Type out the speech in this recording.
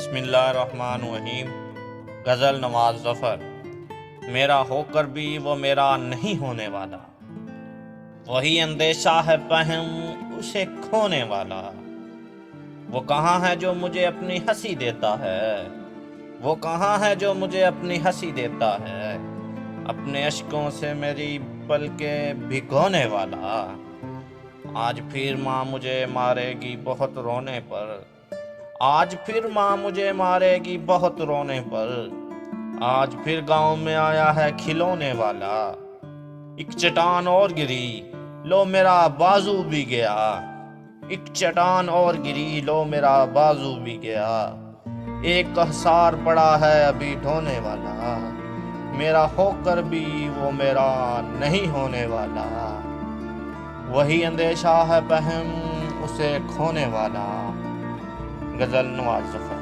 بسم اللہ الرحمن الرحیم۔ غزل نواز ظفر۔ میرا ہو کر بھی وہ میرا نہیں ہونے والا، وہی اندیشہ ہے پہم اسے کھونے والا۔ وہ کہاں ہے جو مجھے اپنی ہنسی دیتا ہے، وہ کہاں ہے جو مجھے اپنی ہنسی دیتا ہے، اپنے اشکوں سے میری پلکیں بھگونے والا۔ آج پھر ماں مجھے مارے گی بہت رونے پر، آج پھر ماں مجھے مارے گی بہت رونے پر، آج پھر گاؤں میں آیا ہے کھلونے والا۔ ایک چٹان اور گری لو میرا بازو بھی گیا، ایک چٹان اور گری لو میرا بازو بھی گیا۔ ایک کہسار پڑا ہے ابھی ڈھونے والا، میرا ہو کر بھی وہ میرا نہیں ہونے والا۔ وہی اندیشہ ہے پہم اسے کھونے والا۔ غزل نواز ظفر۔